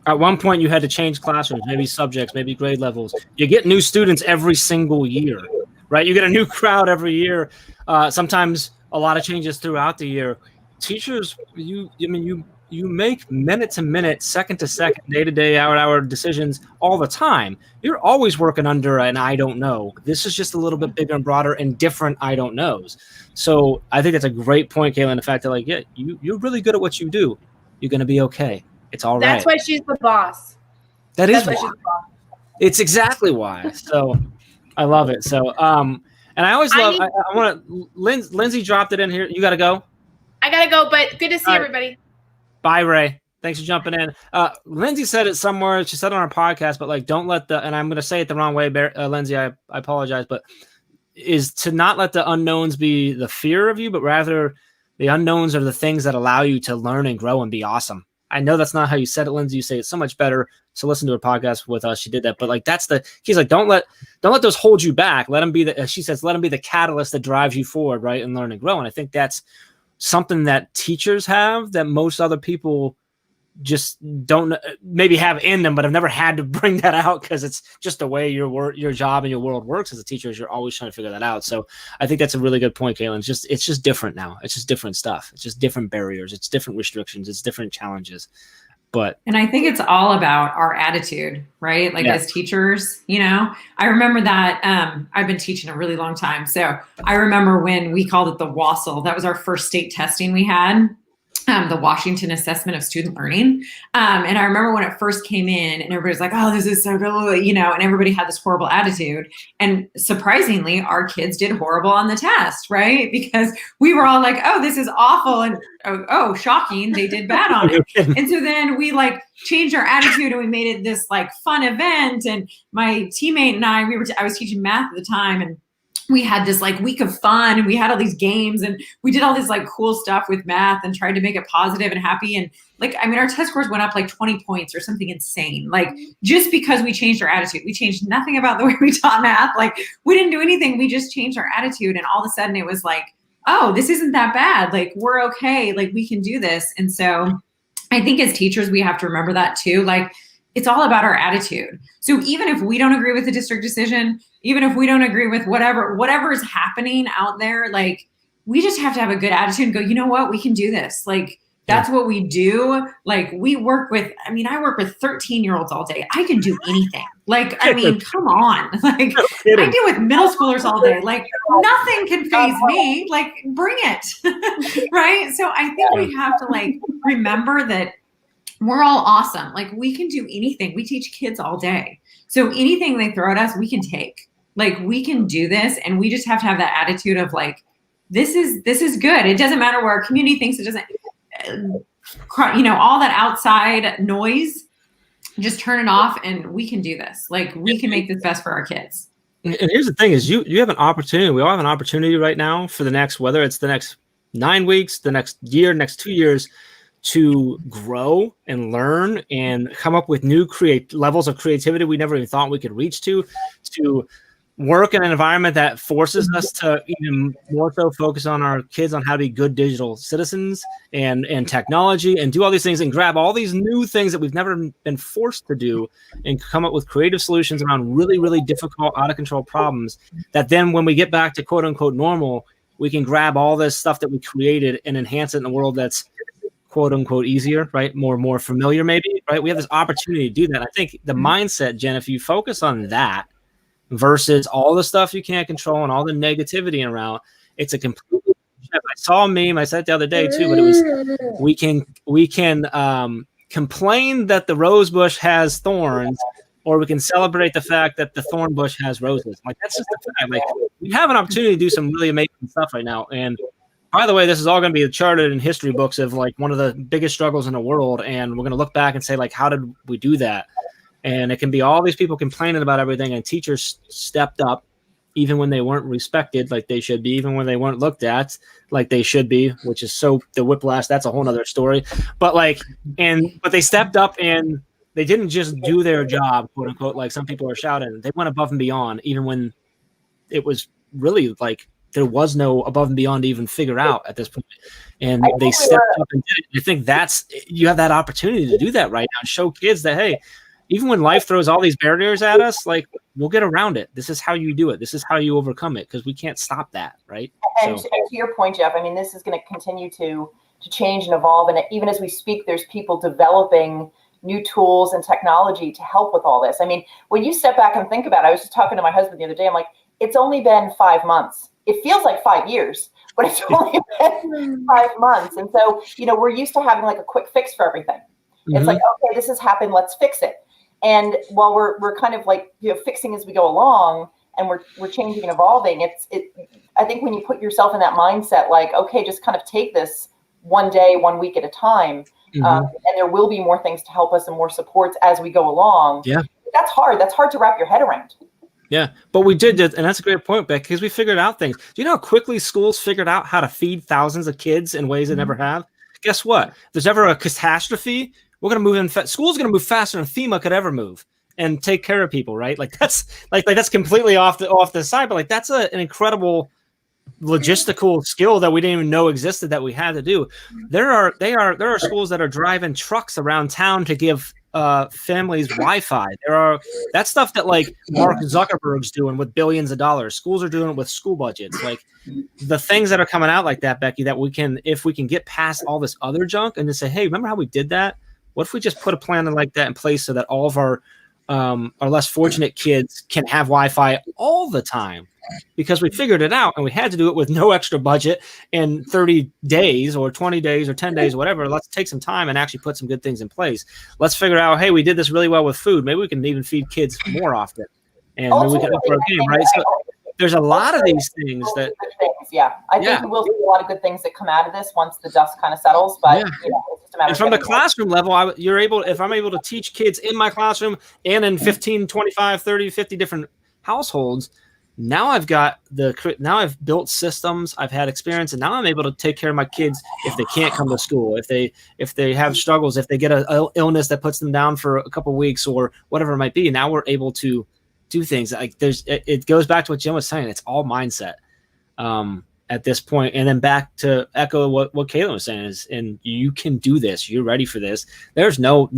At one point you had to change classrooms, maybe subjects, maybe grade levels. You get new students every single year, right? You get a new crowd every year. Sometimes a lot of changes throughout the year. Teachers, you you make minute to minute, second to second, day to day, hour to hour decisions all the time. You're always working under an I don't know. This is just a little bit bigger and broader and different I don't knows. So I think that's a great point, Caitlin. The fact that like, yeah, you're really good at what you do. You're going to be okay. It's all right. That's why she's the boss. That's why she's the boss. It's exactly why. So I love it. So, and I always love, I want to, Lindsay dropped it in here. You got to go. I got to go, but good to see everybody. Bye, Ray. Thanks for jumping in. Lindsay said it somewhere. She said it on our podcast, but like, don't let and I'm going to say it the wrong way, Lindsay, I apologize, but is to not let the unknowns be the fear of you, but rather the unknowns are the things that allow you to learn and grow and be awesome. I know that's not how you said it, Lindsay. You say it so much better. So listen to her podcast with us. She did that. But like, he's like, don't let those hold you back. Let them be she says, let them be the catalyst that drives you forward, right? And learn and grow. And I think that's something that teachers have that most other people just don't maybe have in them, but have never had to bring that out because it's just the way your job and your world works as a teacher is you're always trying to figure that out. So I think that's a really good point, Caitlin. It's just different now. It's just different stuff. It's just different barriers. It's different restrictions. It's different challenges. And I think it's all about our attitude, right? Like as teachers, I remember that I've been teaching a really long time. So I remember when we called it the WASL. That was our first state testing we had. The Washington Assessment of Student Learning. And I remember when it first came in and everybody's like, oh, this is so good, and everybody had this horrible attitude. And surprisingly, our kids did horrible on the test, right? Because we were all like, oh, this is awful. And oh, shocking, they did bad on it. And so then we like changed our attitude and we made it this like fun event. And my teammate and I was teaching math at the time, and we had this like week of fun and we had all these games and we did all this like cool stuff with math and tried to make it positive and happy. And like, I mean, our test scores went up like 20 points or something insane. Like just because we changed our attitude, we changed nothing about the way we taught math. Like we didn't do anything. We just changed our attitude. And all of a sudden it was like, oh, this isn't that bad. Like we're okay. Like we can do this. And so I think as teachers, we have to remember that too. Like it's all about our attitude. So even if we don't agree with the district decision, even if we don't agree with whatever is happening out there, like we just have to have a good attitude and go, you know what, we can do this. Like that's what we do. Like I work with 13-year-olds all day. I can do anything. Like, I mean, come on. Like I deal with middle schoolers all day. Like nothing can faze me. Like bring it. Right. So I think we have to like remember that we're all awesome. Like we can do anything. We teach kids all day. So anything they throw at us, we can take. Like we can do this, and we just have to have that attitude of like, this is good. It doesn't matter what our community thinks. It doesn't, all that outside noise, just turn it off and we can do this. Like we can make this best for our kids. And here's the thing is you have an opportunity. We all have an opportunity right now for the next, whether it's the next 9 weeks, the next year, next 2 years, to grow and learn and come up with new levels of creativity we never even thought we could reach to work in an environment that forces us to even more so focus on our kids on how to be good digital citizens and technology and do all these things and grab all these new things that we've never been forced to do and come up with creative solutions around really, really difficult, out of control problems that then when we get back to quote unquote normal, we can grab all this stuff that we created and enhance it in a world that's quote unquote easier, right? More familiar maybe, right? We have this opportunity to do that. I think the mindset, Jen, if you focus on that versus all the stuff you can't control and all the negativity around, it's a completely shift. I saw a meme, I said it the other day too, but it was, we can complain that the rose bush has thorns, or we can celebrate the fact that the thorn bush has roses. Like that's just the fact. Like we have an opportunity to do some really amazing stuff right now. And by the way, this is all going to be charted in history books of like one of the biggest struggles in the world. And we're going to look back and say like, how did we do that? And it can be all these people complaining about everything, and teachers stepped up even when they weren't respected like they should be, even when they weren't looked at like they should be, which is so the whiplash, that's a whole nother story. But they stepped up and they didn't just do their job, quote unquote, like some people are shouting. They went above and beyond, even when it was really like there was no above and beyond to even figure out at this point. And they stepped up and did it. I think you have that opportunity to do that right now and show kids that, hey, even when life throws all these barriers at us, like we'll get around it. This is how you do it. This is how you overcome it, because we can't stop that, right? And to your point, Jeff, I mean, this is going to continue to to change and evolve. And even as we speak, there's people developing new tools and technology to help with all this. I mean, when you step back and think about it, I was just talking to my husband the other day. I'm like, it's only been 5 months. It feels like 5 years, but it's only been 5 months. And so, we're used to having like a quick fix for everything. Mm-hmm. It's like, okay, this has happened, let's fix it. And while we're kind of like, fixing as we go along, and we're changing and evolving, I think when you put yourself in that mindset, like, okay, just kind of take this one day, 1 week at a time, mm-hmm. And there will be more things to help us and more supports as we go along. Yeah, that's hard. That's hard to wrap your head around. Yeah, but we did, and that's a great point, Beck, because we figured out things. Do you know how quickly schools figured out how to feed thousands of kids in ways they never have? Guess what? If there's ever a catastrophe, we're going to move in. School's going to move faster than FEMA could ever move and take care of people, right? Like that's completely off the side, but like that's an incredible logistical skill that we didn't even know existed that we had to do. There are schools that are driving trucks around town to give families Wi-Fi. That's stuff that like Mark Zuckerberg's doing with billions of dollars. Schools are doing it with school budgets. Like the things that are coming out like that, Becky, that if we can get past all this other junk and just say, hey, remember how we did that? What if we just put a plan like that in place so that all of our less fortunate kids can have Wi-Fi all the time? Because we figured it out and we had to do it with no extra budget in 30 days or 20 days or 10 days, whatever. Let's take some time and actually put some good things in place. Let's figure out, hey, we did this really well with food. Maybe we can even feed kids more often. And maybe we can up our game, right? So there's a lot of these things that. Yeah, I think we will see a lot of good things that come out of this once the dust kind of settles. But it's just a matter and from the classroom level, if I'm able to teach kids in my classroom and in 15, 25, 30, 50 different households, now I've built systems, I've had experience, and now I'm able to take care of my kids if they can't come to school, if they have struggles, if they get an illness that puts them down for a couple of weeks or whatever it might be. Now we're able to do things like it goes back to what Jim was saying. It's all mindset at this point. And then back to echo what Caitlin was saying and you can do this. You're ready for this. There's no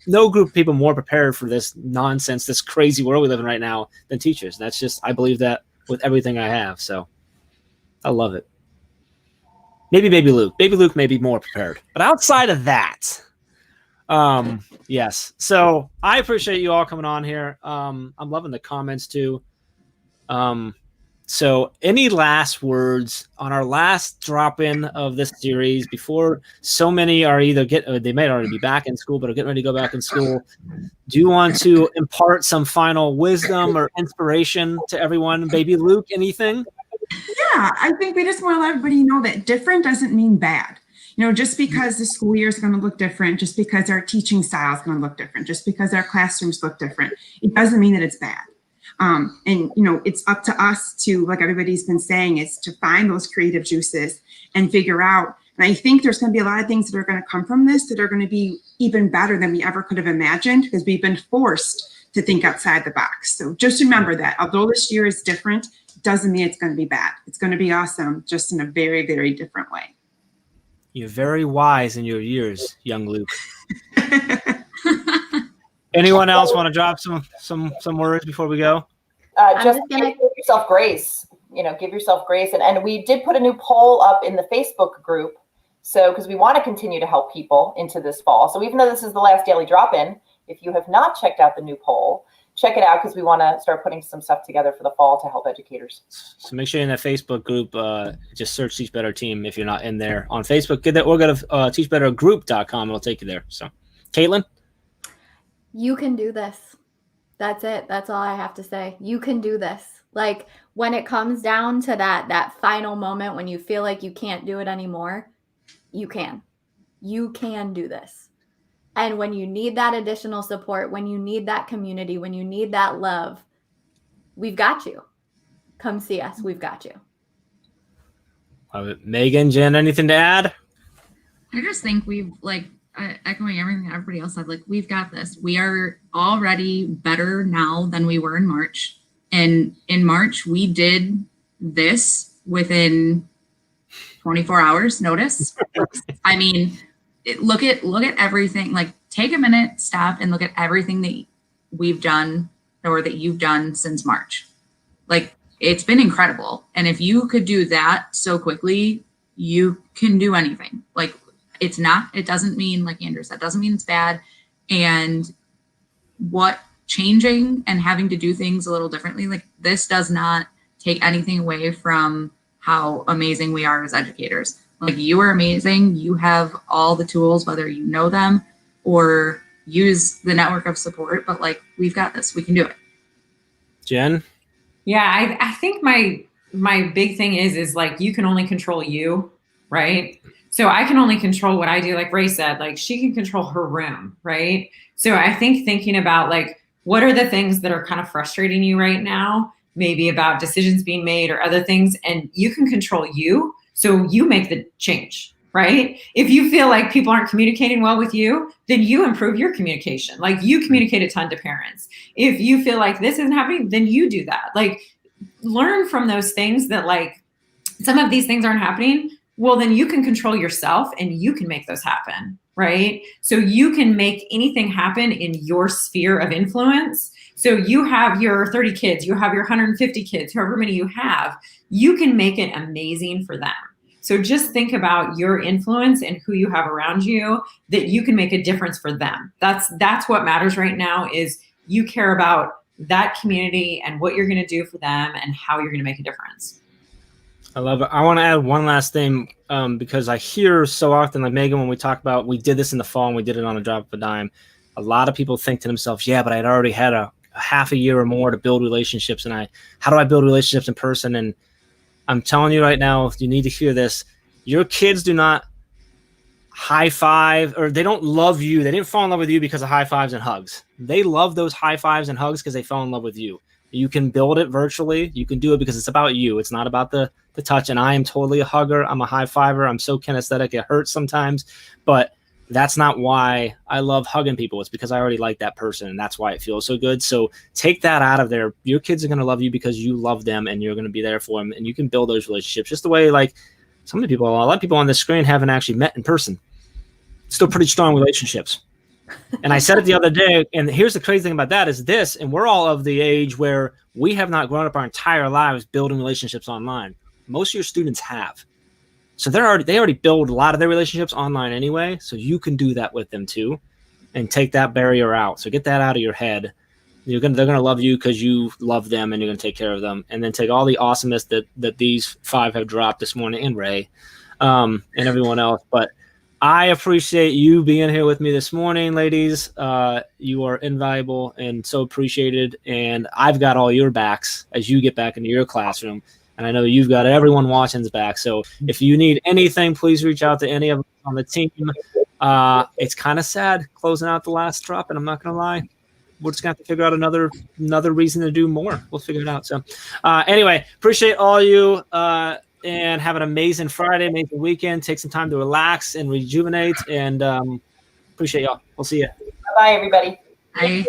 group of people more prepared for this nonsense, this crazy world we live in right now than teachers. That's just, I believe that with everything I have. So I love it. Maybe Baby Luke may be more prepared, but outside of that, yes. So I appreciate you all coming on here. I'm loving the comments too. So any last words on our last drop-in of this series before so many are they may already be back in school, but are getting ready to go back in school. Do you want to impart some final wisdom or inspiration to everyone? Baby Luke, anything? Yeah, I think we just want to let everybody know that different doesn't mean bad. Just because the school year is going to look different, just because our teaching style is going to look different, just because our classrooms look different, it doesn't mean that it's bad. And it's up to us to, like everybody's been saying, is to find those creative juices and figure out. And I think there's going to be a lot of things that are going to come from this that are going to be even better than we ever could have imagined, because we've been forced to think outside the box. So just remember that although this year is different, it doesn't mean it's going to be bad. It's going to be awesome, just in a very, very different way. You're very wise in your years, young Luke. Anyone else want to drop some words before we go? Just give yourself grace. Give yourself grace. And we did put a new poll up in the Facebook group. So because we want to continue to help people into this fall. So even though this is the last daily drop-in, if you have not checked out the new poll, check it out, because we want to start putting some stuff together for the fall to help educators. So make sure you're in that Facebook group. Just search Teach Better Team if you're not in there on Facebook. Get that, or go to teachbettergroup.com. It'll take you there. So, Caitlin? You can do this. That's it. That's all I have to say. You can do this. Like when it comes down to that final moment when you feel like you can't do it anymore, you can. You can do this. And when you need that additional support, when you need that community, when you need that love, we've got you. Come see us. We've got you. Megan, Jen, anything to add? I just think we've echoing everything everybody else said, we've got this. We are already better now than we were in March. And in March, we did this within 24 hours notice. I mean, look at everything. Take a minute, stop, and look at everything that we've done or that you've done since March. It's been incredible. And if you could do that so quickly, you can do anything. it's not. It doesn't mean, like Andrew said, doesn't mean it's bad. And what changing and having to do things a little differently, like this does not take anything away from how amazing we are as educators. Like you are amazing. You have all the tools, whether you know them or use the network of support, but like we've got this, we can do it. Jen? Yeah, I think my big thing is like you can only control you, right? So I can only control what I do. Like Ray said, like she can control her room, right? So I think thinking about like what are the things that are kind of frustrating you right now, maybe about decisions being made or other things, and you can control you. So you make the change, right? If you feel like people aren't communicating well with you, then you improve your communication. Like you communicate a ton to parents. If you feel like this isn't happening, then you do that. Like learn from those things that like some of these things aren't happening. Well, then you can control yourself and you can make those happen, right? So you can make anything happen in your sphere of influence. So you have your 30 kids, you have your 150 kids, however many you have, you can make it amazing for them. So just think about your influence and who you have around you that you can make a difference for them. That's what matters right now is you care about that community and what you're going to do for them and how you're going to make a difference. I love it. I want to add one last thing because I hear so often, like Megan, when we talk about, we did this in the fall and we did it on a drop of a dime. A lot of people think to themselves, yeah, but I'd already had a half a year or more to build relationships. And how do I build relationships in person? And I'm telling you right now, you need to hear this. Your kids do not high five, or they don't love you. They didn't fall in love with you because of high fives and hugs. They love those high fives and hugs because they fell in love with you. You can build it virtually. You can do it because it's about you. It's not about the touch. And I am totally a hugger. I'm a high fiver. I'm so kinesthetic. It hurts sometimes, but that's not why I love hugging people. It's because I already like that person, and that's why it feels so good. So take that out of there. Your kids are going to love you because you love them and you're going to be there for them, and you can build those relationships just the way, like, a lot of people on the screen haven't actually met in person. Still pretty strong relationships. And I said it the other day, and here's the crazy thing about that is this, and we're all of the age where we have not grown up our entire lives building relationships online. Most of your students have. So they already build a lot of their relationships online anyway, so you can do that with them too and take that barrier out. So get that out of your head. They're gonna love you because you love them and you're gonna take care of them, and then take all the awesomeness that these 5 have dropped this morning, and Ray, and everyone else. But I appreciate you being here with me this morning, ladies. You are invaluable and so appreciated, and I've got all your backs as you get back into your classroom, and I know you've got everyone watching's back. So if you need anything, please reach out to any of us on the team. It's kind of sad closing out the last drop, and I'm not gonna lie. We're just gonna have to figure out another reason to do more. We'll figure it out. So anyway, appreciate all you and have an amazing Friday, amazing weekend. Take some time to relax and rejuvenate, and appreciate y'all. We'll see you. Bye, everybody. Bye.